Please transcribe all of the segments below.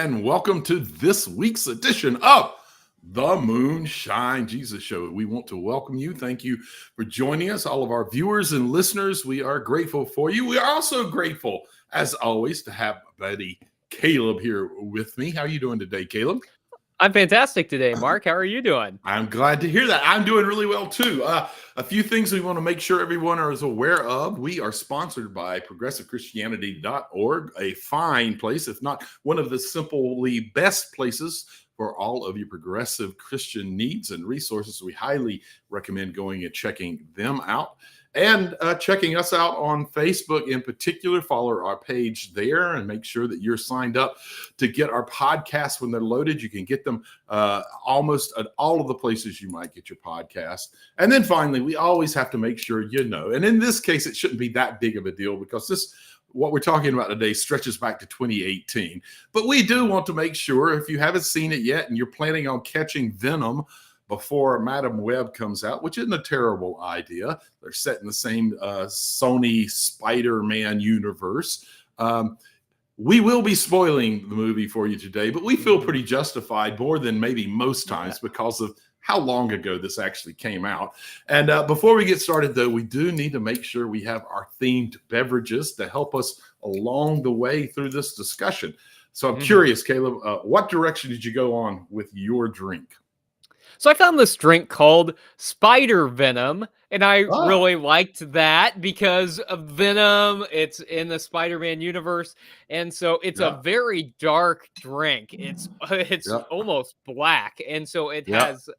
and welcome to this week's edition of the Moonshine Jesus Show. We want to welcome you. Thank you for joining us, all of our viewers and listeners. We are grateful for you. We are also grateful, as always, to have buddy Caleb here with me. How are you doing today, Caleb? I'm fantastic today, Mark. How are you doing? I'm glad to hear that. I'm doing really well, too. A few things we want to make sure everyone is aware of. We are sponsored by progressivechristianity.org, a fine place, if not one of the simply best places for all of your progressive Christian needs and resources. We highly recommend going and checking them out. And checking us out on Facebook in particular. Follow our page there and make sure that you're signed up to get our podcasts when they're loaded. You can get them almost at all of the places you might get your podcast. And then finally, we always have to make sure you know. And in this case, it shouldn't be that big of a deal because what we're talking about today stretches back to 2018. But we do want to make sure, if you haven't seen it yet and you're planning on catching Venom before Madam Web comes out, which isn't a terrible idea. They're set in the same Sony Spider-Man Universe. We will be spoiling the movie for you today, but we feel pretty justified, more than maybe most times, because of how long ago this actually came out. And before we get started, though, we do need to make sure we have our themed beverages to help us along the way through this discussion. So I'm curious, Caleb, what direction did you go on with your drink? So I found this drink called Spider Venom, and I really liked that because of Venom. It's in the Spider-Man universe, and so it's a very dark drink. It's almost black, and so it has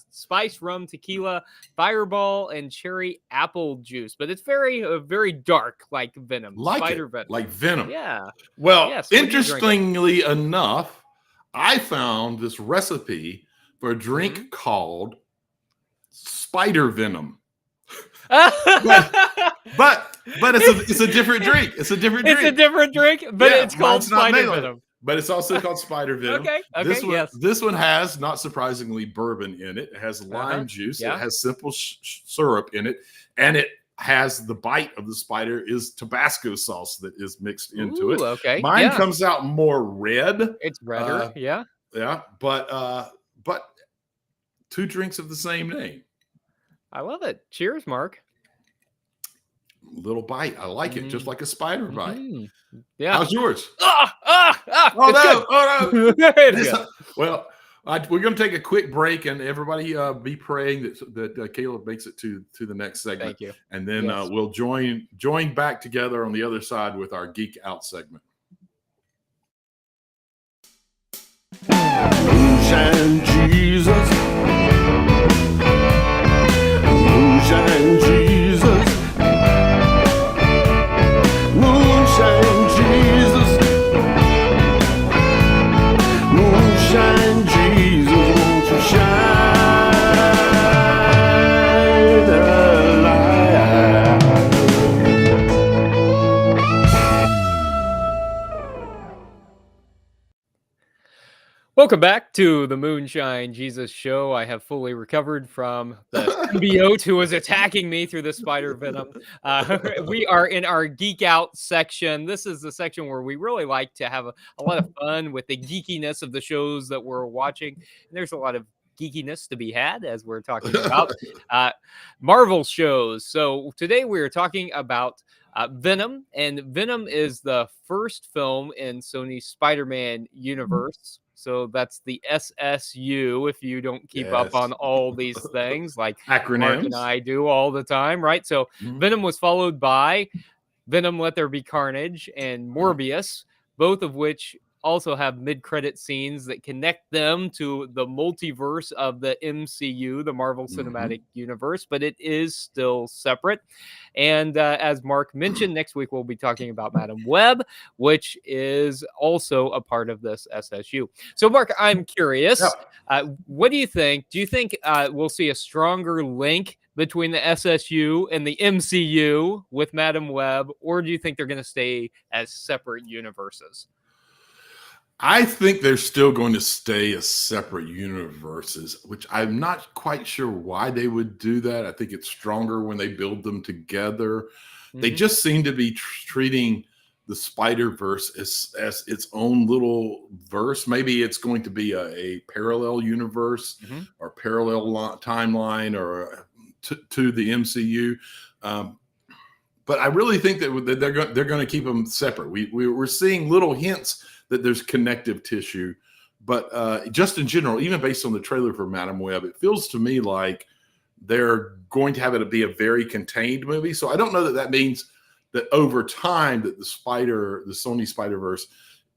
spice rum, tequila, fireball, and cherry apple juice. But it's very dark, like Venom. Spider Venom. Like Venom. Yeah. Well, interestingly enough, I found this recipe for a drink called Spider Venom. but it's a different drink. It's a different drink. It's a different drink, but it's called Spider Venom. But it's also called Spider Venom. Okay, this one has, not surprisingly, bourbon in it. It has lime juice. It has simple syrup in it. And it has the bite of the spider is Tabasco sauce that is mixed into it. Okay. Mine comes out more red. It's redder. Yeah, but two drinks of the same name. I love it. Cheers, Mark. Little bite. I like it, just like a spider bite. Yeah. How's yours? Oh no! Well, we're going to take a quick break, and everybody be praying that Caleb makes it to the next segment. Thank you. And then we'll join back together on the other side with our Geek Out segment. Moonshine Jesus, Moonshine Jesus, Moonshine Jesus, Moonshine Jesus, won't you shine a light? Welcome back to the Moonshine Jesus Show. I have fully recovered from the symbiote who was attacking me through the spider venom. We are in our Geek Out section. This is the section where we really like to have a lot of fun with the geekiness of the shows that we're watching. And there's a lot of geekiness to be had as we're talking about Marvel shows. So today we're talking about Venom, and Venom is the first film in Sony Spider-Man Universe. So that's the SSU, if you don't keep up on all these things, like acronyms. Mark and I do all the time, right? So Venom was followed by Venom Let There Be Carnage and Morbius, both of which also have mid-credit scenes that connect them to the multiverse of the MCU, the Marvel Cinematic Universe, but it is still separate. And as Mark mentioned, next week we'll be talking about Madam Web, which is also a part of this SSU. So, Mark, I'm curious, what do you think? Do you think we'll see a stronger link between the SSU and the MCU with Madam Web, or do you think they're going to stay as separate universes? I think they're still going to stay as separate universes, which I'm not quite sure why they would do that. I think it's stronger when they build them together. They just seem to be treating the Spider-Verse as its own little verse. Maybe it's going to be a parallel universe or parallel timeline or to the MCU. But I really think that they're going to keep them separate. We're seeing little hints that there's connective tissue, but just in general, even based on the trailer for Madam Web, it feels to me like they're going to have it be a very contained movie. So I don't know that means that over time that the Sony Spider-Verse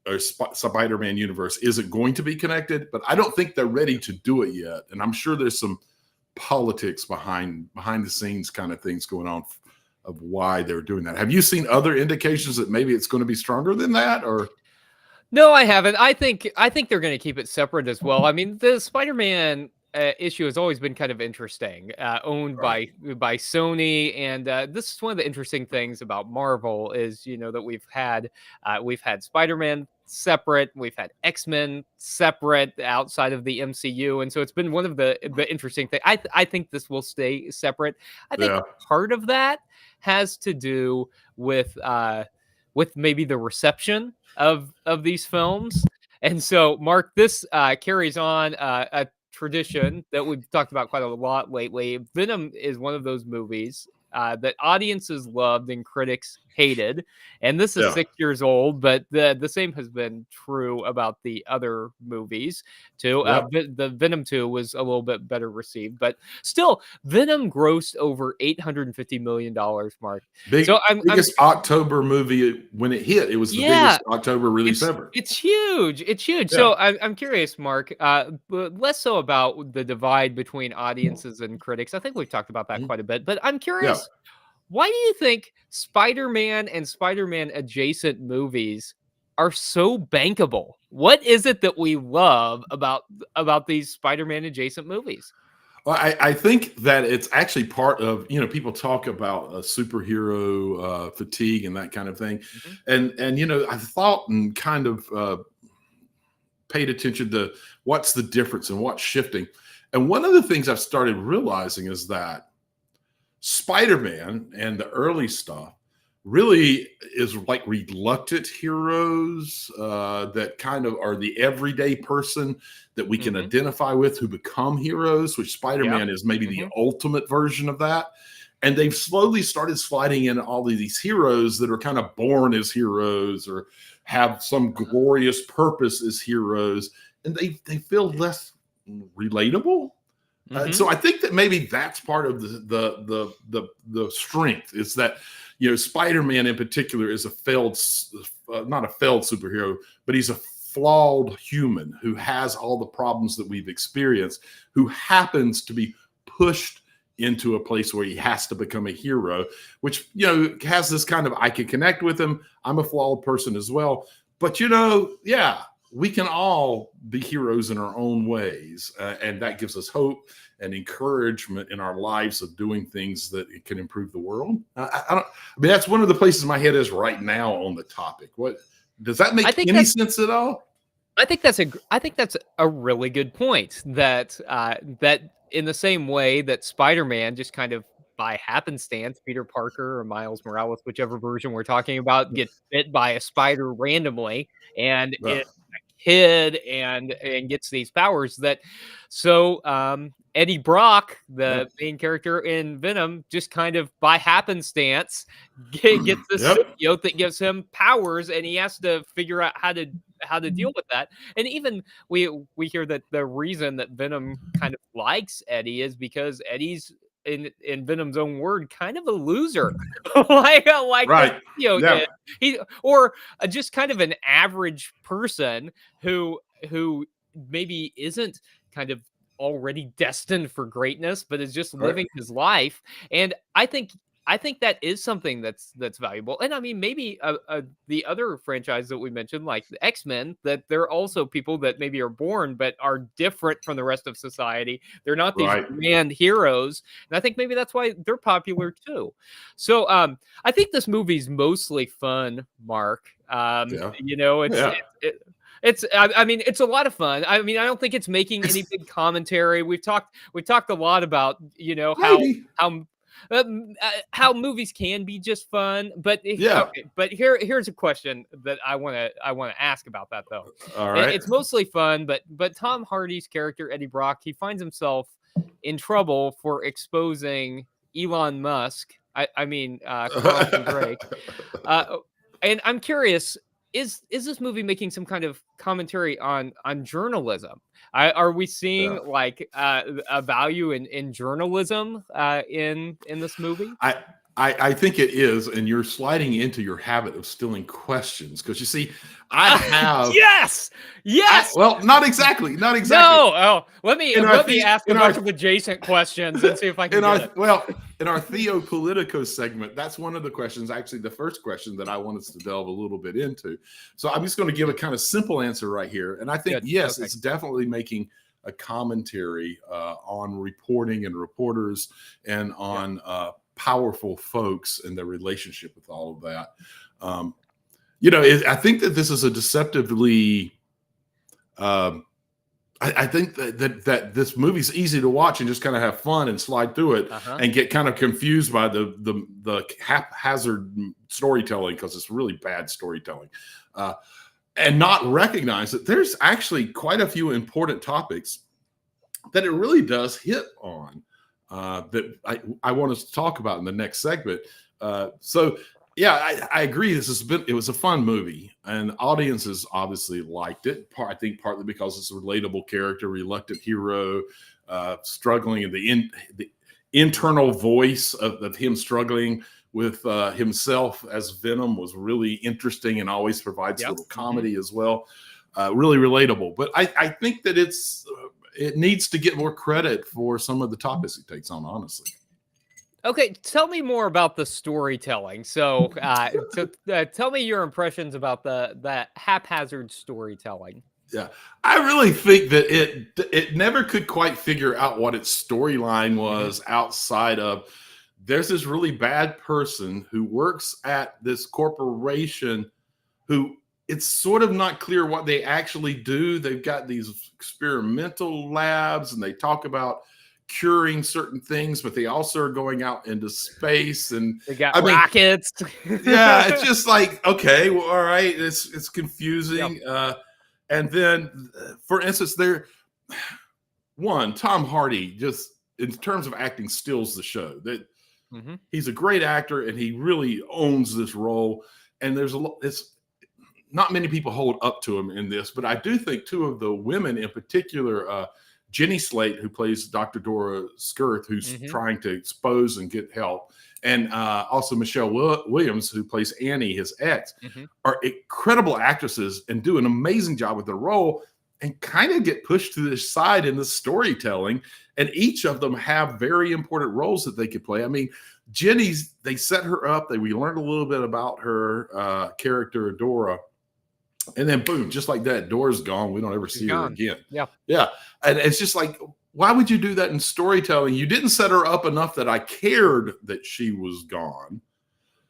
or Spider-Man Universe isn't going to be connected, but I don't think they're ready to do it yet. And I'm sure there's some politics behind the scenes kind of things going on of why they're doing that. Have you seen other indications that maybe it's going to be stronger than that? Or no, I haven't. I think they're going to keep it separate as well. I mean, the Spider-Man issue has always been kind of interesting, owned by Sony, and this is one of the interesting things about Marvel is that we've had Spider-Man separate, we've had X-Men separate outside of the MCU, and so it's been one of the interesting things. I think this will stay separate. I think part of that has to do with maybe the reception of these films. And so, Mark, this carries on a tradition that we've talked about quite a lot lately. Venom is one of those movies that audiences loved and critics hated. And this is 6 years old, but the same has been true about the other movies too. The Venom 2 was a little bit better received, but still, Venom grossed over $850 million, Mark. Biggest October movie when it hit. It was the biggest October release ever. It's huge. It's huge. Yeah. So I'm curious, Mark, but less so about the divide between audiences and critics. I think we've talked about that quite a bit, but I'm curious. Why do you think Spider-Man and Spider-Man adjacent movies are so bankable? What is it that we love about these Spider-Man adjacent movies? Well, I think that it's actually part of, people talk about superhero fatigue and that kind of thing. And I thought and kind of paid attention to what's the difference and what's shifting. And one of the things I've started realizing is that Spider-Man and the early stuff really is like reluctant heroes that kind of are the everyday person that we can identify with who become heroes, which Spider-Man is maybe the ultimate version of that. And they've slowly started sliding in all of these heroes that are kind of born as heroes or have some glorious purpose as heroes. And they feel less relatable. So I think that maybe that's part of the strength is that, Spider-Man in particular is not a failed superhero, but he's a flawed human who has all the problems that we've experienced, who happens to be pushed into a place where he has to become a hero, which, has this kind of, I can connect with him. I'm a flawed person as well. But, we can all be heroes in our own ways. And that gives us hope and encouragement in our lives of doing things that can improve the world. That's one of the places my head is right now on the topic. What does that make any sense at all? I think that's a really good point that in the same way that Spider-Man just kind of by happenstance, Peter Parker or Miles Morales, whichever version we're talking about, gets bit by a spider randomly, and it's a kid and gets these powers that. So Eddie Brock, the main character in Venom, just kind of by happenstance gets this symbiote that gives him powers, and he has to figure out how to deal with that. And even we hear that the reason that Venom kind of likes Eddie is because Eddie's in Venom's own word, kind of a loser, right? He or just kind of an average person who maybe isn't kind of already destined for greatness, but is just living his life. And I think that is something that's valuable. And I mean, maybe the other franchise that we mentioned, like the X-Men, that they're also people that maybe are born but are different from the rest of society. They're not these grand heroes, and I think maybe that's why they're popular too. So I think this movie's mostly fun, Mark. It's I mean, it's a lot of fun. I mean, I don't think it's making any big commentary. We've talked a lot about, how movies can be just fun, but Yeah. okay. But here's a question that I want to ask about that though. All right. It's mostly fun, but Tom Hardy's character Eddie Brock, he finds himself in trouble for exposing Elon Musk. I mean Carlton Drake. And I'm curious, is this movie making some kind of commentary on journalism? Are we seeing Yeah. like a value in journalism in this movie? I think it is, and you're sliding into your habit of stealing questions because you see, I have yes. well, not exactly. No. Oh, let me ask a in bunch of adjacent questions and see if I can get it. Well, in our Theo Politico segment, that's one of the questions. Actually, the first question that I want us to delve a little bit into. So I'm just going to give a kind of simple answer right here, and I think yes, it's definitely making a commentary on reporting and reporters and on powerful folks and their relationship with all of that. I think that this is a deceptively I think that this movie's easy to watch and just kind of have fun and slide through it and get kind of confused by the haphazard storytelling because it's really bad storytelling, and not recognize that there's actually quite a few important topics that it really does hit on that I want us to talk about in the next segment. So yeah, I agree. It was a fun movie, and audiences obviously liked it. I think partly because it's a relatable character, reluctant hero, struggling, and the internal voice of him struggling with himself as Venom was really interesting and always provides a little comedy as well. Really relatable. But I think that it needs to get more credit for some of the topics it takes on, honestly. Okay, tell me more about the storytelling. So, tell me your impressions about that haphazard storytelling. Yeah, I really think that it never could quite figure out what its storyline was outside of there's this really bad person who works at this corporation who it's sort of not clear what they actually do. They've got these experimental labs and they talk about curing certain things, but they also are going out into space and they got rockets. Yeah, it's just like, okay, well, all right, it's confusing. Yep. And then, for instance, Tom Hardy just in terms of acting steals the show. That he's a great actor and he really owns this role. And it's not many people hold up to him in this, but I do think two of the women in particular. Jenny Slate, who plays Dr. Dora Skirth, who's trying to expose and get help, and also Michelle Williams, who plays Annie, his ex, are incredible actresses and do an amazing job with their role and kind of get pushed to the side in the storytelling. And each of them have very important roles that they could play. I mean, Jenny's, they set her up. We learned a little bit about her character, Dora. And then boom, just like that, Dora's gone. We don't ever see her again. Yeah. And it's just like, why would you do that in storytelling? You didn't set her up enough that I cared that she was gone.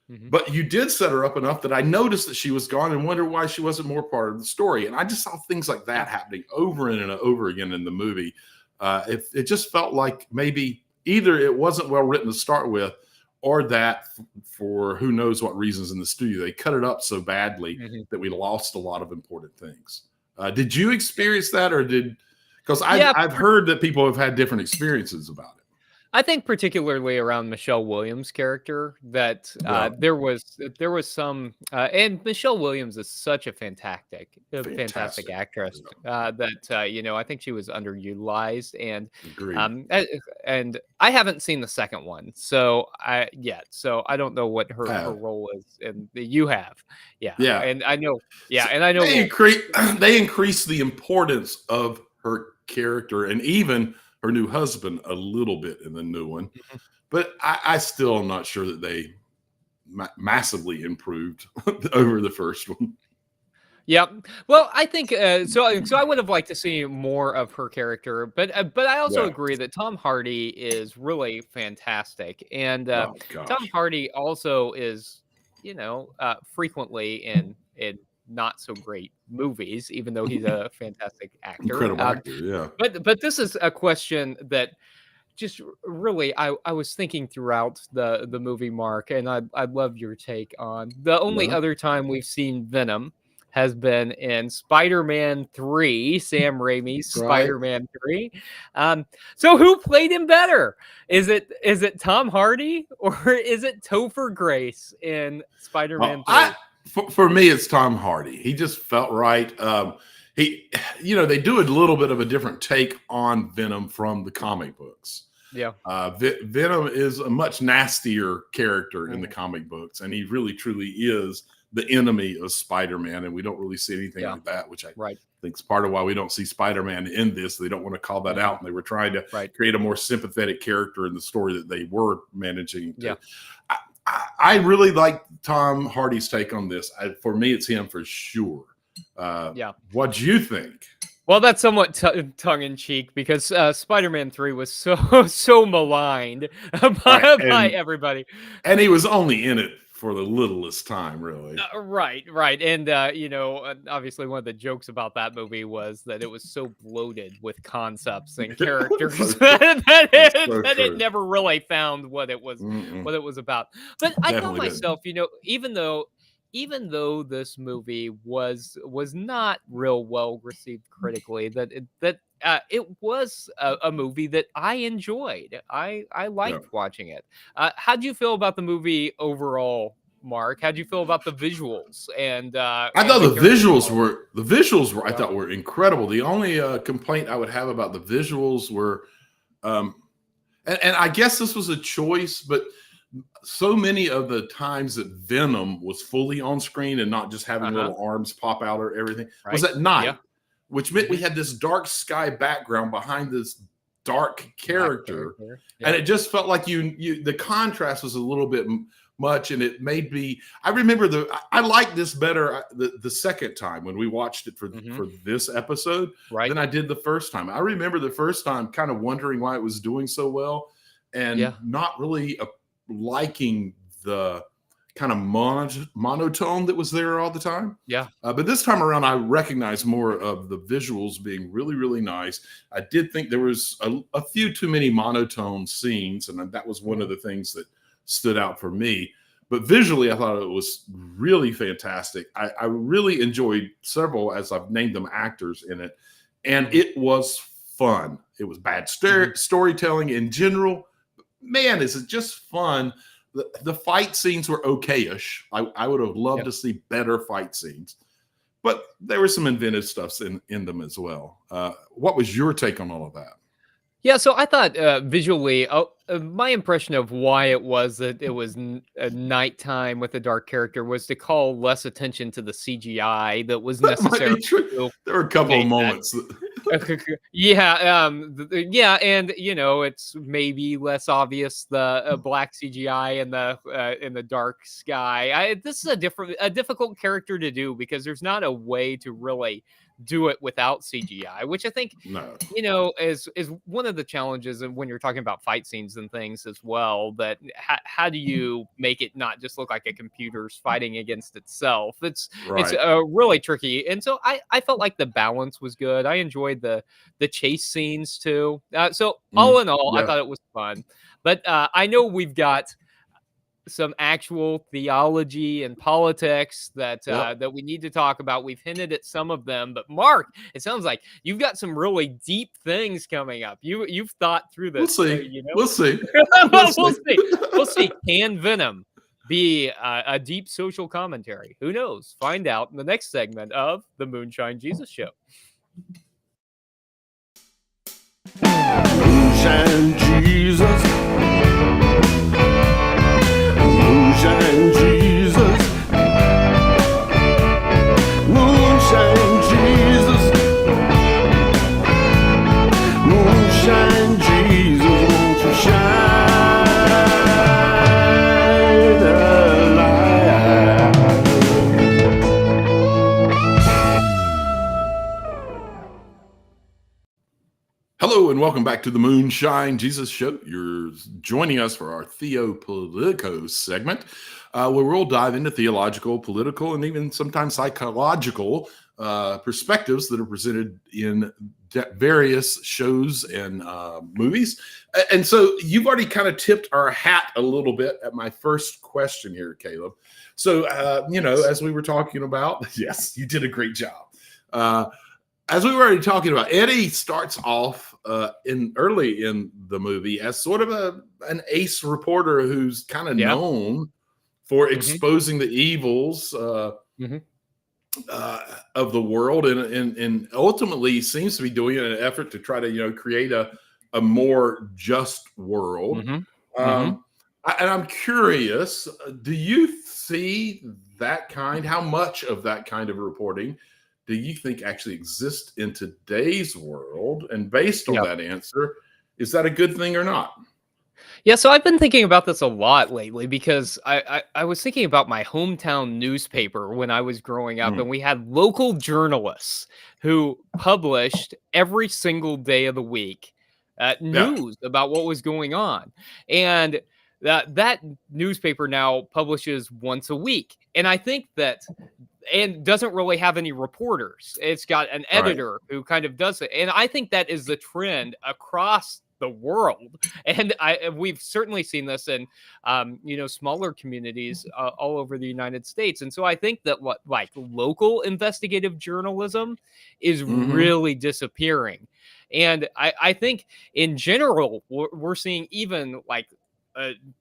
But you did set her up enough that I noticed that she was gone and wondered why she wasn't more part of the story. And I just saw things like that happening over and over again in the movie. It just felt like maybe either it wasn't well written to start with, or that for who knows what reasons in the studio, they cut it up so badly that we lost a lot of important things. Did you experience that because I've heard that people have had different experiences about it. I think particularly around Michelle Williams' character that there was some, and Michelle Williams is such a fantastic actress that I think she was underutilized, and I haven't seen the second one, so I don't know what her role is, and you have, and I know, they increase the importance of her character and even her new husband a little bit in the new one, but I still am not sure that they massively improved over the first one. Yeah, well, I think so. I would have liked to see more of her character, but I also agree that Tom Hardy is really fantastic, and Tom Hardy also is, frequently in not so great movies, even though he's a fantastic actor. Incredible actor, yeah. But this is a question that just really, I was thinking throughout the movie, Mark, and I'd love your take on the only Yeah. other time we've seen Venom has been in Spider-Man 3, Sam Raimi's Right. Spider-Man 3. So who played him better? Is it Tom Hardy or is it Topher Grace in Spider-Man 3? For me, it's Tom Hardy. He just felt right. They do a little bit of a different take on Venom from the comic books. Yeah. Venom is a much nastier character in the comic books, and he really truly is the enemy of Spider-Man, and we don't really see anything like that, which I think is part of why we don't see Spider-Man in this. They don't want to call that out, and they were trying to create a more sympathetic character in the story that they were managing to. I really like Tom Hardy's take on this. For me, it's him for sure. What do you think? Well, that's somewhat tongue-in-cheek because Spider-Man 3 was so maligned by everybody. And he was only in it for the littlest time, really. Right. And, obviously one of the jokes about that movie was that it was so bloated with concepts and characters that it never really found what it was about. But I thought myself, even though this movie was not real well received critically, it was a movie that I enjoyed. I liked watching it. How'd you feel about the movie overall, Mark? How'd you feel about the visuals? And I thought the visuals were I thought were incredible. The only complaint I would have about the visuals were, and I guess this was a choice, but so many of the times that Venom was fully on screen and not just having little arms pop out or everything was at night, which meant we had this dark sky background behind this dark character. And it just felt like the contrast was a little bit much, and it made me. I remember I liked this better the second time when we watched it for this episode than I did the first time. I remember the first time kind of wondering why it was doing so well, and not really liking the kind of monotone that was there all the time. But this time around, I recognized more of the visuals being really, really nice. I did think there was a few too many monotone scenes, and that was one of the things that stood out for me. But visually, I thought it was really fantastic. I really enjoyed several, as I've named them, actors in it, and it was fun. It was bad storytelling in general. Man, is it just fun. The fight scenes were okay-ish. I would have loved to see better fight scenes, but there was some inventive stuff in them as well. What was your take on all of that? Yeah, so I thought visually, my impression of why it was that it was a nighttime with a dark character was to call less attention to the CGI that was necessary. There were a couple of moments. And it's maybe less obvious the black CGI in the dark sky. This is a difficult character to do because there's not a way to really do it without CGI, which I think is one of the challenges when you're talking about fight scenes and things as well. That how do you make it not just look like a computer's fighting against itself? It's really tricky, and so I felt like the balance was good. I enjoyed the chase scenes too. So all in all, I thought it was fun. But I know we've got some actual theology and politics that we need to talk about. We've hinted at some of them, but Mark, it sounds like you've got some really deep things coming up. You've thought through this. We'll see. We'll see. Can Venom be a deep social commentary? Who knows? Find out in the next segment of the Moonshine Jesus Show. Moonshine Jesus. Moonshine Jesus. Moonshine Jesus. Moonshine Jesus, won't you shine a light? Hello and welcome back to the Moonshine Jesus Show. You're joining us for our Theopolitico segment, where we'll dive into theological, political, and even sometimes psychological perspectives that are presented in various shows and movies. And so you've already kind of tipped our hat a little bit at my first question here, Caleb. So, as we were talking about, yes, you did a great job. As we were already talking about, Eddie starts off early in the movie as sort of an ace reporter who's kind of known for exposing the evils of the world, and ultimately seems to be doing it in an effort to try to create a more just world. And I'm curious, do you see that how much of that kind of reporting do you think actually exists in today's world? And based on that answer, is that a good thing or not? Yeah, so I've been thinking about this a lot lately because I was thinking about my hometown newspaper when I was growing up, and we had local journalists who published every single day of the week news about what was going on. And that newspaper now publishes once a week. And I think that and doesn't really have any reporters. It's got an editor who kind of does it. And I think that is the trend across the world. And we've certainly seen this in, smaller communities all over the United States. And so I think that local investigative journalism is really disappearing. And I think in general, we're seeing even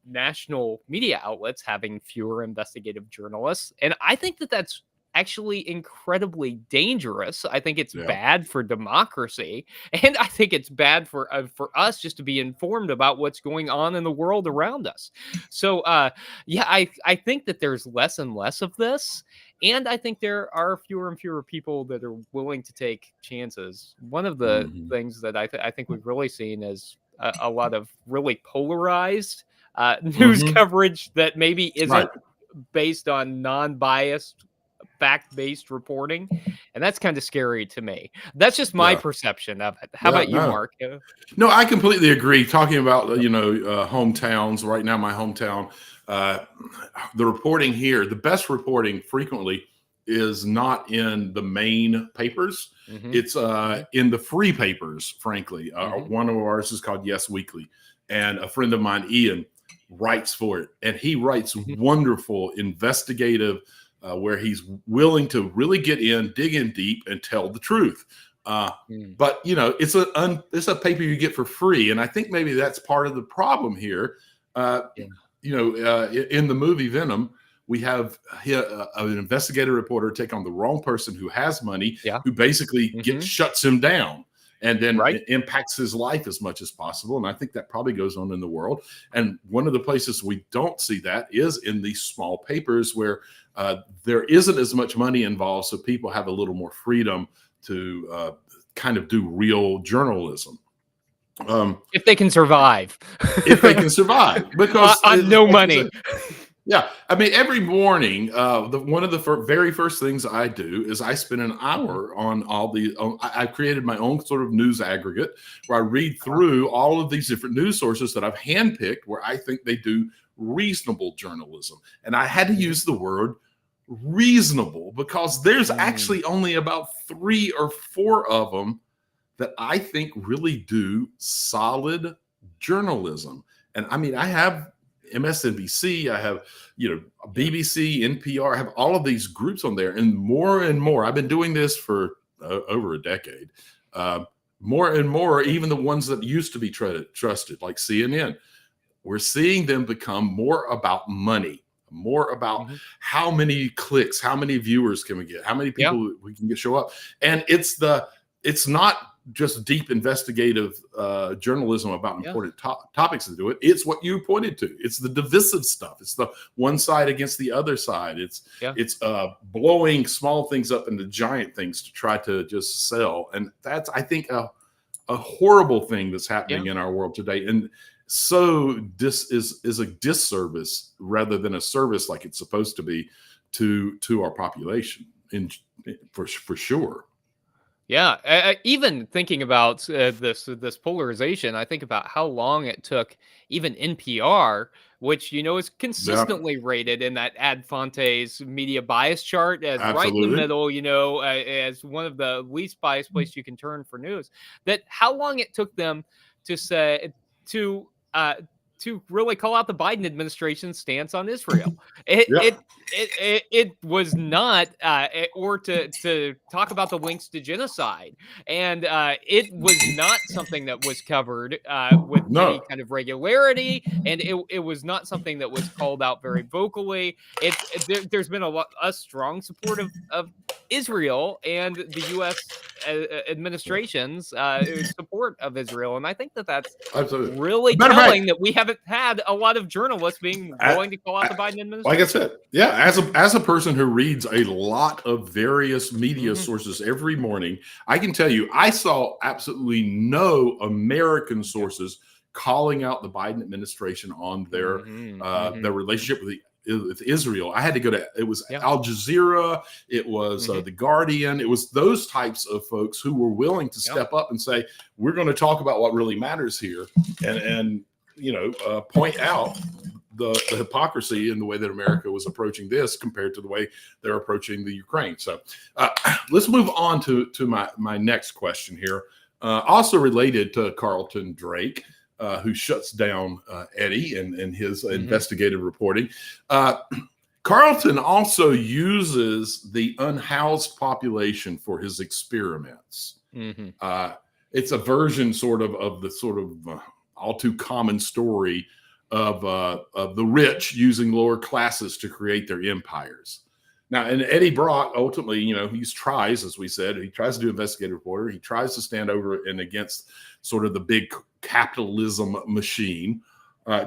national media outlets having fewer investigative journalists. And I think that that's actually incredibly dangerous. I think it's bad for democracy, and I think it's bad for us just to be informed about what's going on in the world around us. So, I think that there's less and less of this, and I think there are fewer and fewer people that are willing to take chances. One of the things that I think we've really seen is a lot of really polarized news coverage that maybe isn't based on non-biased, fact-based reporting, and that's kind of scary to me. That's just my perception of it. How about you, Mark? No, I completely agree. Talking about hometowns right now, my hometown, the reporting here, the best reporting frequently is not in the main papers. It's in the free papers, frankly. One of ours is called Yes Weekly, and a friend of mine, Ian, writes for it, and he writes wonderful investigative where he's willing to really dig in deep and tell the truth. But it's a paper you get for free, and I think maybe that's part of the problem here. In the movie Venom, we have an investigative reporter take on the wrong person who has money, who basically shuts him down, and then it impacts his life as much as possible. And I think that probably goes on in the world. And one of the places we don't see that is in these small papers where there isn't as much money involved, so people have a little more freedom to kind of do real journalism. If they can survive. Because on no money. Yeah, I mean, every morning, one of the very first things I do is I spend an hour on I've created my own sort of news aggregate where I read through all of these different news sources that I've handpicked where I think they do reasonable journalism. And I had to use the word reasonable because there's actually only about 3 or 4 of them that I think really do solid journalism. And I mean, I have MSNBC, I have, BBC, NPR, I have all of these groups on there, and more. I've been doing this for over a decade. More and more, even the ones that used to be trusted, like CNN, we're seeing them become more about money, more about how many clicks, how many viewers can we get, how many people we can get show up. And it's not just deep investigative journalism about important topics to do it. It's what you pointed to. It's the divisive stuff. It's the one side against the other side. It's blowing small things up into giant things to try to just sell. And that's, I think, a horrible thing that's happening in our world today. And so this is a disservice rather than a service like it's supposed to be to our population for sure. Yeah, even thinking about this polarization, I think about how long it took even NPR, which is Yeah, consistently rated in that Ad Fonte's media bias chart as right in the absolutely. middle, as one of the least biased places you can turn for news. That how long it took them to say to uh, to really call out the Biden administration's stance on Israel. It Yeah, it it was not, or to talk about the links to genocide, and it was not something that was covered with any no, kind of regularity, and it was not something that was called out very vocally. There's been a strong support of Israel and the U.S. Administration's support of Israel, and I think that that's absolutely. really Matter of fact, telling that we haven't had a lot of journalists being I, willing to call out the Biden like I administration. said, yeah, as a person who reads a lot of various media Mhm. sources every morning, I can tell you I saw absolutely no American Yeah. sources calling out the Biden administration on Mhm, their mhm. relationship with Israel. I had to go to it was Yeah, Al Jazeera, it was mhm, the Guardian, it was those types of folks who were willing to yeah, step up and say we're going to talk about what really matters here, and point out the hypocrisy in the way that America was approaching this compared to the way they're approaching the Ukraine. So let's move on to my next question here. Also related to Carlton Drake, who shuts down Eddie and his mhm, investigative reporting. Uh, Carlton also uses the unhoused population for his experiments. mhm, Uh, it's a version of the sort of all too common story of the rich using lower classes to create their empires. Now, and Eddie Brock ultimately, he tries, as we said, he tries to do investigative reporter. He tries to stand over and against sort of the big capitalism machine.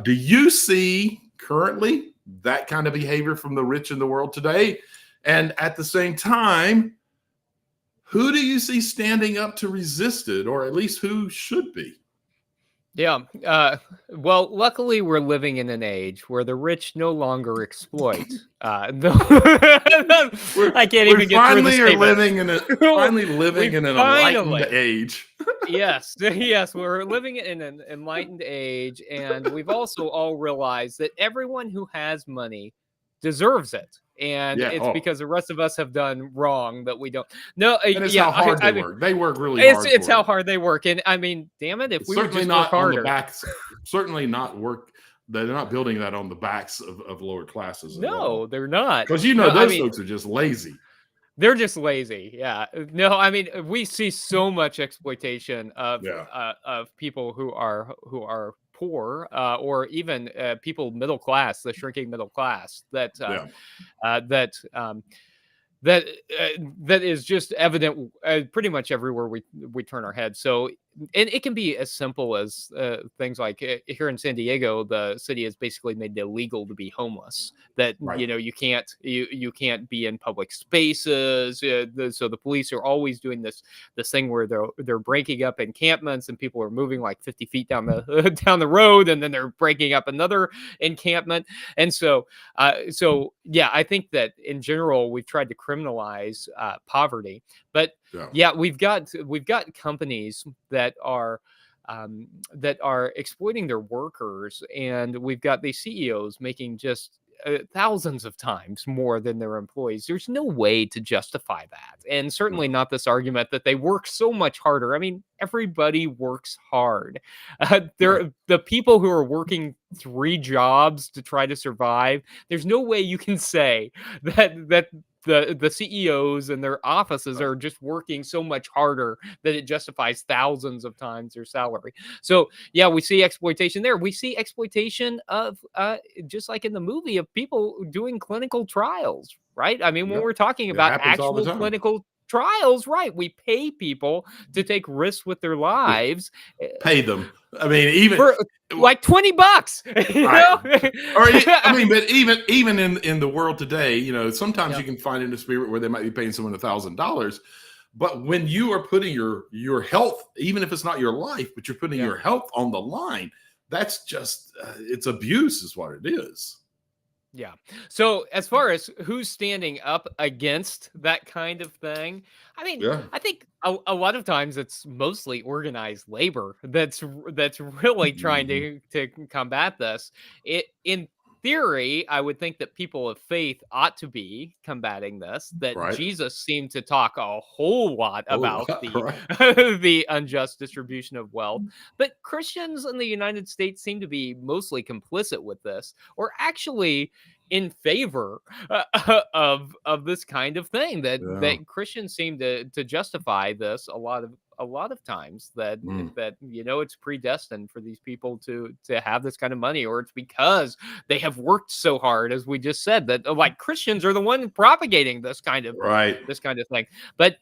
Do you see currently that kind of behavior from the rich in the world today? And at the same time, who do you see standing up to resist it, or at least who should be? yeah. Well, luckily, we're living in an age where the rich no longer exploit. We're I can't we're even get through the finally are statement. living We in an enlightened finally, age. yes, yes, we're living in an enlightened age, and we've also all realized that everyone who has money deserves it, and Yeah. it's Oh, because the rest of us have done wrong that we don't. No, and it's yeah, how hard I they mean, work. They work really it's hard it's for how it. hard they work, and I mean, damn it, if It's we would certainly just work not on the harder. backs. Certainly not work. They're not building that on the backs of lower classes at all. No, they're not. Because No, I those mean, folks are just lazy. they're just lazy. Yeah. No, I mean, we see so much exploitation Yeah. of people who are poor, or even people middle class, the shrinking middle class Yeah. that that that is just evident pretty much everywhere we turn our heads. So, and it can be as simple as things like here in San Diego, the city has basically made it illegal to be homeless. That Right. you can't be in public spaces. So the police are always doing this thing where they're breaking up encampments, and people are moving like 50 feet down the down the road, and then they're breaking up another encampment. And so yeah, I think that in general we've tried to criminalize poverty, but Yeah. yeah, we've got companies that are exploiting their workers, and we've got these CEOs making just thousands of times more than their employees. There's no way to justify that, and certainly No. not this argument that they work so much harder. I mean, everybody works hard. Right. The people who are working 3 jobs to try to survive. There's no way you can say that the CEOs and their offices Right. are just working so much harder that it justifies thousands of times their salary. So yeah, we see exploitation there. We see exploitation of just like in the movie, of people doing clinical trials, right? I mean, when Yep. we're talking It about happens all the actual time. clinical trials, right? We pay people to take risks with their lives Pay them. I mean, even for like $20, right. I I mean, mean, but even in the world today, sometimes yeah, you can find in a spirit where they might be paying someone $1,000. But when you are putting your health, even if it's not your life, but you're putting yeah. your health on the line, that's just it's abuse, is what it is. Yeah. So as far as who's standing up against that kind of thing, I mean, Yeah. I think a lot of times it's mostly organized labor that's really trying Mhm. to combat this. It in theory, I would think that people of faith ought to be combating this. That Right. Jesus seemed to talk a whole lot Oh, about the right. the unjust distribution of wealth, but Christians in the United States seem to be mostly complicit with this, or actually in favor of this kind of thing Yeah. that Christians seem to justify this a lot of times that Mm. it's predestined for these people to have this kind of money, or it's because they have worked so hard, as we just said, that like Christians are the one propagating Right. this kind of thing. But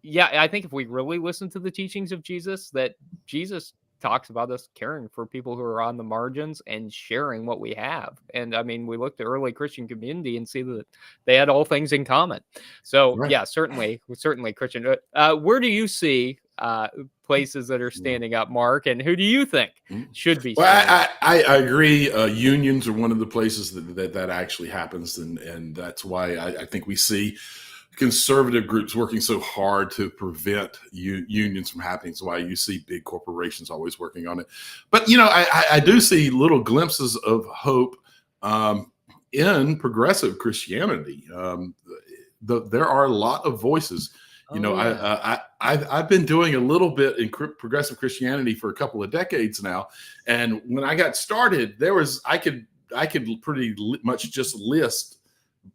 yeah, I think if we really listen to the teachings of Jesus, that Jesus talks about us caring for people who are on the margins and sharing what we have. And I mean, we look to early Christian community and see that they had all things in common. So Right. yeah, certainly Christian. Where do you see places that are Mm. standing up, Mark? And who do you think Mm. should be Well, standing up? I agree. Unions are one of the places that actually happens, and that's why I think we see conservative groups working so hard to prevent unions from happening. It's why you see big corporations always working on it. But I do see little glimpses of hope in progressive Christianity. There are a lot of voices. Oh yeah. I've been doing a little bit in progressive Christianity for a couple of decades now, and when I got started, I could pretty much just list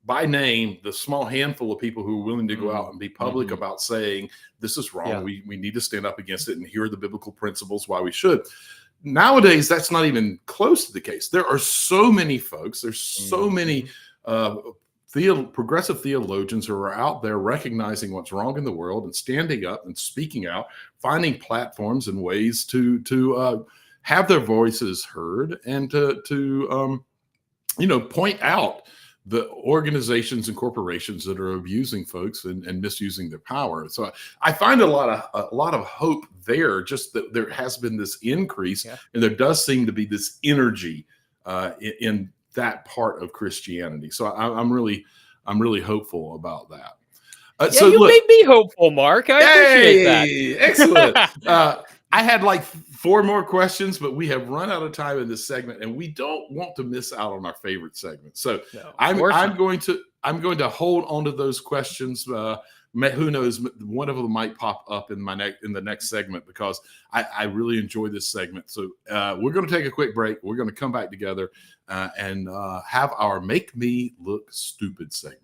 by name the small handful of people who are willing to go out and be public Mhm. about saying this is wrong. Yeah. We need to stand up against it, and here are the biblical principles why we should. Nowadays, that's not even close to the case. There are so many folks. There's so many uh, progressive theologians who are out there recognizing what's wrong in the world and standing up and speaking out, finding platforms and ways to have their voices heard and to point out the organizations and corporations that are abusing folks and misusing their power. So I find a lot of hope there. Just that there has been this increase, Yeah. and there does seem to be this energy in that part of Christianity. So I'm really hopeful about that. Yeah, So you look, made me hopeful, Mark. I appreciate that. yay! Excellent. I had like 4 more questions, but we have run out of time in this segment, and we don't want to miss out on our favorite segment. So No, of I'm course I'm not. going to hold on to those questions. Who knows? One of them might pop up in the next segment, because I really enjoy this segment. So we're going to take a quick break. We're going to come back together and have our "Make Me Look Stupid" segment.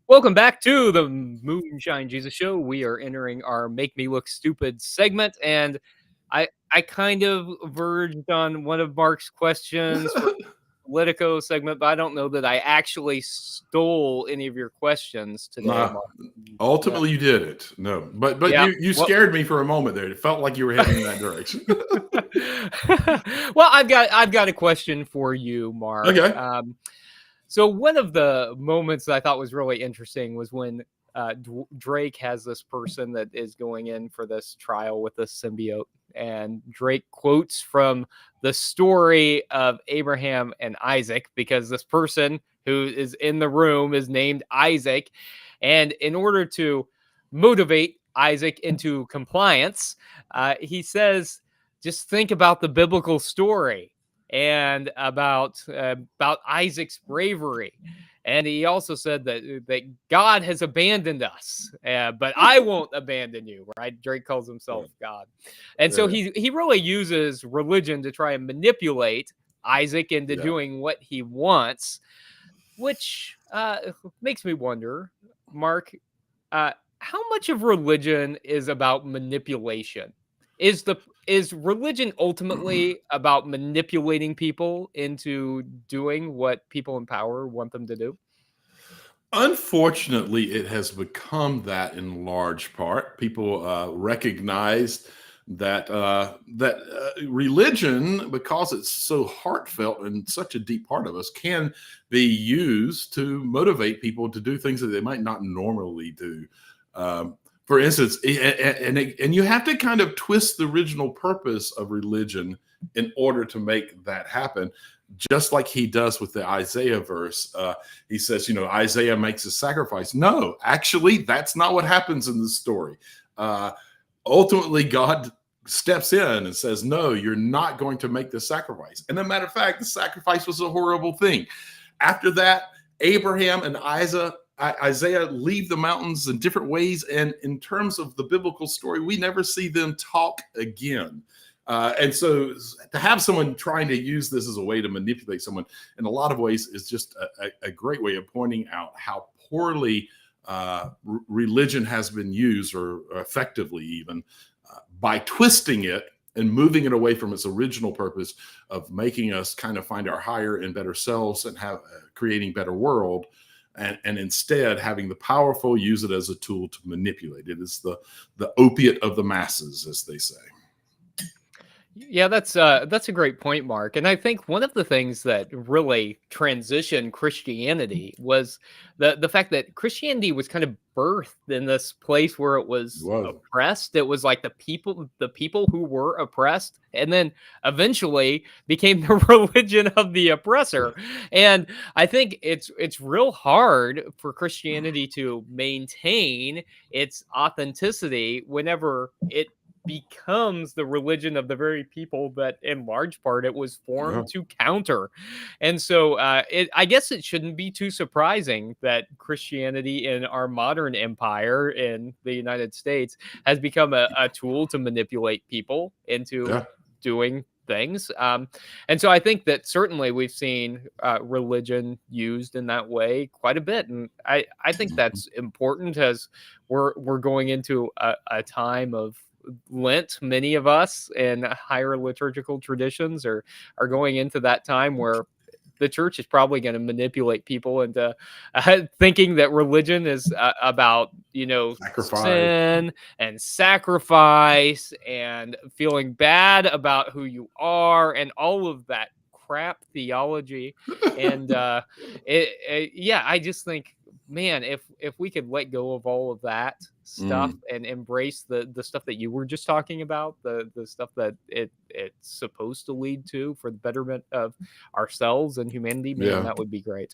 Welcome back to the Moonshine Jesus Show. We are entering our "Make Me Look Stupid" segment, and I kind of verged on one of Mark's questions for Politico segment, but I don't know that I actually stole any of your questions today, Nah, Mark. Yeah, ultimately, you did it. No, but yeah. you Well, scared me for a moment there. It felt like you were heading in that direction. well, I've got a question for you, Mark. Okay. So one of the moments that I thought was really interesting was when Drake has this person that is going in for this trial with this symbiote, and Drake quotes from the story of Abraham and Isaac, because this person who is in the room is named Isaac, and in order to motivate Isaac into compliance, he says, "Just think about the biblical story." And about Isaac's bravery, and he also said that God has abandoned us, but I won't abandon you. Right? Drake calls himself God, and so Yeah. he really uses religion to try and manipulate Isaac into Yeah. doing what he wants, which makes me wonder, Mark, how much of religion is about manipulation? is religion ultimately about manipulating people into doing what people in power want them to do? Unfortunately, it has become that in large part. People recognized that religion, because it's so heartfelt and such a deep part of us, can be used to motivate people to do things that they might not normally do. For instance, and you have to kind of twist the original purpose of religion in order to make that happen, just like he does with the Isaiah verse. He says, Isaiah makes a sacrifice. No, actually, that's not what happens in the story. Ultimately, God steps in and says, no, you're not going to make the sacrifice. And as a matter of fact, the sacrifice was a horrible thing. After that, Abraham and Isaiah leave the mountains in different ways. And in terms of the biblical story, we never see them talk again. And so to have someone trying to use this as a way to manipulate someone in a lot of ways is just a great way of pointing out how poorly religion has been used, or effectively even, by twisting it and moving it away from its original purpose of making us kind of find our higher and better selves and have creating better world. And instead having the powerful use it as a tool to manipulate. It is the opiate of the masses, as they say. Yeah, that's a great point, Mark. And I think one of the things that really transitioned Christianity was the fact that Christianity was kind of birthed in this place where it was oppressed. It was like the people who were oppressed, and then eventually became the religion of the oppressor. And I think it's real hard for Christianity to maintain its authenticity whenever it becomes the religion of the very people that in large part it was formed to counter. And so I guess it shouldn't be too surprising that Christianity in our modern empire in the United States has become a tool to manipulate people into doing things. And so I think that certainly we've seen religion used in that way quite a bit. And I think that's important as we're going into a time of Lent. Many of us in higher liturgical traditions are going into that time where the church is probably going to manipulate people into thinking that religion is about, sin and sacrifice and feeling bad about who you are and all of that crap theology. And I just think, man, if we could let go of all of that stuff and embrace the stuff that you were just talking about, the stuff that it's supposed to lead to for the betterment of ourselves and humanity, man, that would be great.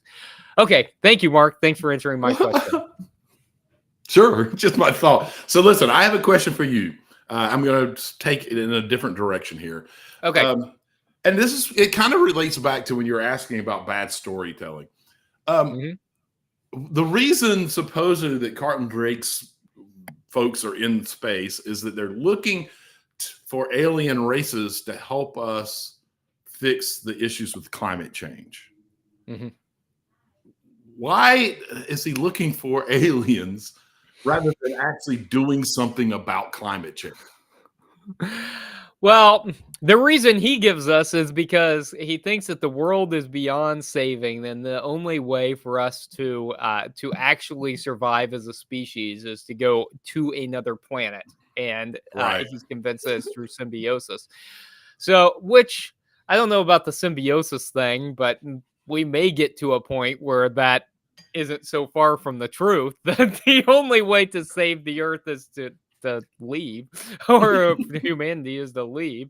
Okay, thank you, Mark. Thanks for answering my question. Sure, just my thought. So listen, I have a question for you. I'm going to take it in a different direction here. Okay. And it kind of relates back to when you were asking about bad storytelling. The reason supposedly that Carlton Drake's folks are in space is that they're looking for alien races to help us fix the issues with climate change. Why is he looking for aliens rather than actually doing something about climate change? Well, the reason he gives us is because he thinks that the world is beyond saving, and the only way for us to actually survive as a species is to go to another planet, and he's convinced that it's through symbiosis. So, which I don't know about the symbiosis thing, but we may get to a point where that isn't so far from the truth that the only way to save the Earth is to leave, or humanity is to leave.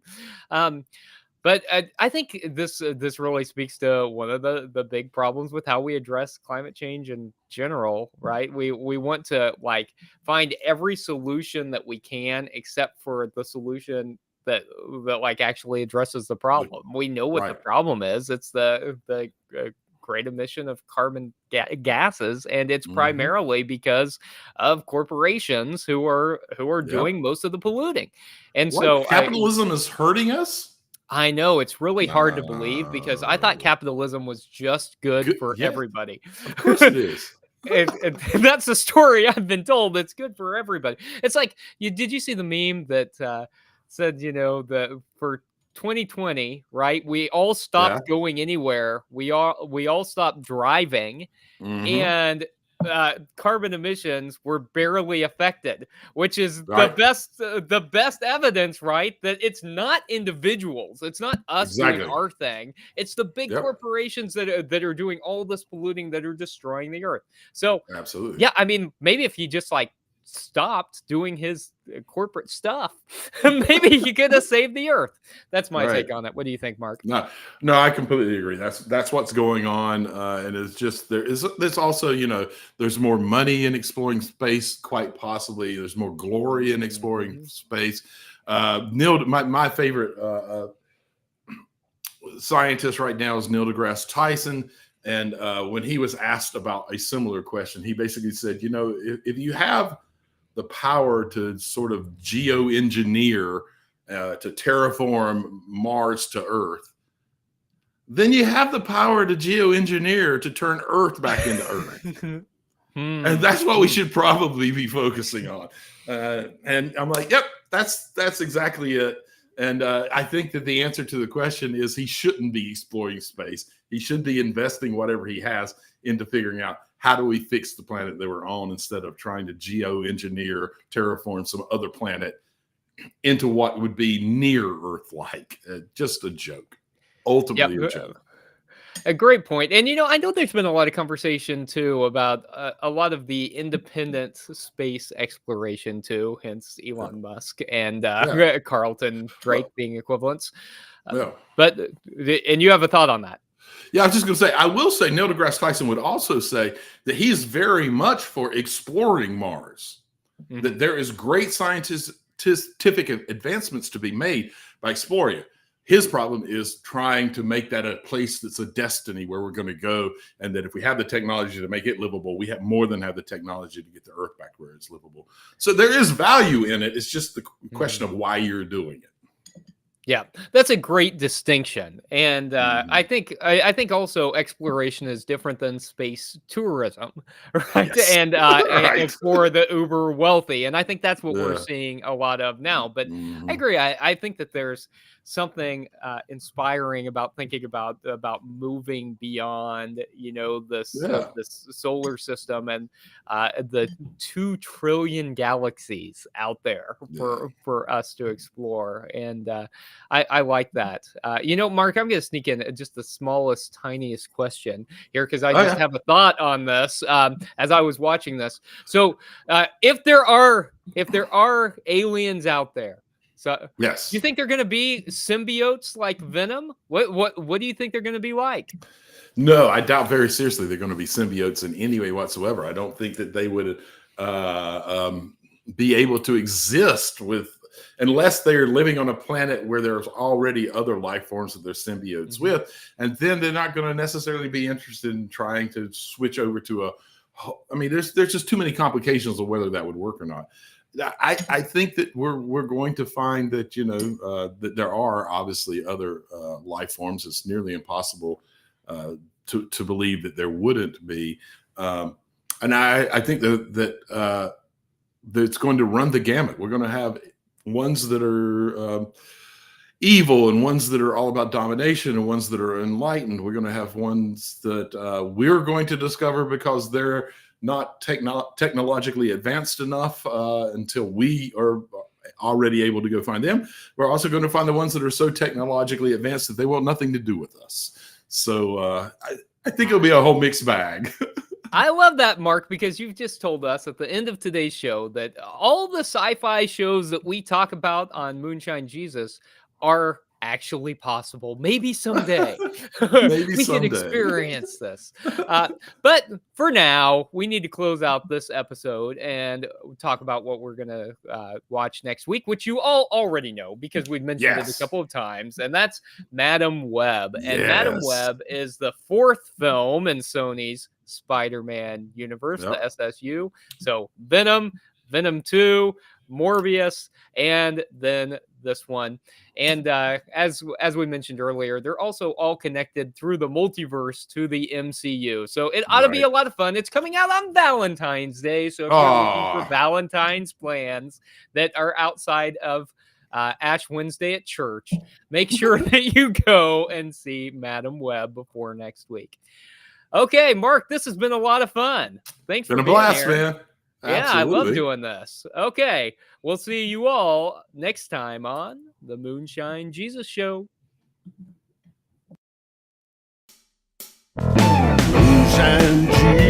But I think this really speaks to one of the big problems with how we address climate change in general, right? We want to find every solution that we can, except for the solution that actually addresses the problem. We know what the problem is. It's the great emission of carbon gases, and it's primarily because of corporations who are doing most of the polluting. And so capitalism is hurting us. I know, it's really hard to believe, because I thought capitalism was just good for everybody. Of course it is. And that's the story I've been told. It's good for everybody. It's like, did you see the meme that said, that for 2020, right? We all stopped going anywhere. We all stopped driving, Mhm. and carbon emissions were barely affected, which is Right. the best evidence, right? That it's not individuals, it's not us doing Exactly. our thing. It's the big Yep. corporations that are doing all this polluting, that are destroying the earth. So Absolutely. yeah, I mean, maybe if he just like stopped doing his corporate stuff, maybe he could have saved the earth. That's my Right. take on it. What do you think, Mark? No, no, I completely agree. That's what's going on, and it's just there's also there's more money in exploring space, quite possibly. There's more glory in exploring Mhm. space. My favorite scientist right now is Neil deGrasse Tyson, and when he was asked about a similar question, he basically said, if you have the power to sort of geoengineer, to terraform Mars to Earth, then you have the power to geoengineer to turn Earth back into Earth. And Hmm. that's what we should probably be focusing on. And I'm like, yep, that's exactly it. And I think that the answer to the question is he shouldn't be exploring space. He should be investing whatever he has into figuring out how do we fix the planet that we're on, instead of trying to geoengineer, terraform some other planet into what would be near Earth-like. Just a joke. Yep. Ultimately a joke. A great point. And, I know there's been a lot of conversation too about a lot of the independent space exploration too, hence Yeah. Elon Musk and Yeah. Carlton Drake Well, being equivalents. yeah. But, and you have a thought on that. Yeah, I was just going to say, I will say Neil deGrasse Tyson would also say that he's very much for exploring Mars, Mhm. that there is great scientific advancements to be made by exploring it. His problem is trying to make that a place that's a destiny where we're going to go, and that if we have the technology to make it livable, we have more than have the technology to get the Earth back where it's livable. So there is value in it. It's just the question of why you're doing it. Yeah, that's a great distinction, and I think also exploration is different than space tourism, right? Yes. And Right. for the uber wealthy, and I think that's what we're Yeah. seeing a lot of now. But I Mhm. agree. I think that there's something inspiring about thinking about moving beyond, Yeah. this solar system and the 2 trillion galaxies out there Yeah. for us to explore, and I like that. Mark, I'm going to sneak in just the smallest, tiniest question here because I Oh, just yeah. have a thought on this as I was watching this. So, if there are aliens out there, so do you Yes. think they're going to be symbiotes like Venom? What do you think they're going to be like? No, I doubt very seriously they're going to be symbiotes in any way whatsoever. I don't think that they would be able to exist unless they're living on a planet where there's already other life forms that they're symbiotes Mhm. with, and then they're not going to necessarily be interested in trying to switch over to a. I mean, there's just too many complications of whether that would work or not. I think that we're going to find that that there are obviously other life forms. It's nearly impossible to believe that there wouldn't be. And I think that it's going to run the gamut. We're going to have ones that are evil, and ones that are all about domination, and ones that are enlightened. We're going to have ones that we're going to discover because they're not technologically advanced enough until we are already able to go find them. We're also going to find the ones that are so technologically advanced that they want nothing to do with us. So I think it'll be a whole mixed bag. I love that, Mark, because you've just told us at the end of today's show that all the sci-fi shows that we talk about on Moonshine Jesus are actually possible. Maybe someday Maybe we could someday. experience this. But for now, we need to close out this episode and talk about what we're going to watch next week, which you all already know because we've mentioned it a Yes. couple of times, and that's Madam Web. And Madam Yes. Web is the 4th film in Sony's Spider-Man Universe, the Yep. SSU. So Venom, Venom 2, Morbius, and then this one. And as we mentioned earlier, they're also all connected through the multiverse to the MCU. So it ought to be Right. a lot of fun. It's coming out on Valentine's Day. So if you're looking for Oh, Valentine's plans that are outside of Ash Wednesday at church. Make sure that you go and see Madam Web before next week. Okay, Mark, this has been a lot of fun. Thanks for Been a being blast, here. man. Yeah, I love Absolutely. doing this. Okay, we'll see you all next time on the Moonshine Jesus Show. Moonshine Jesus.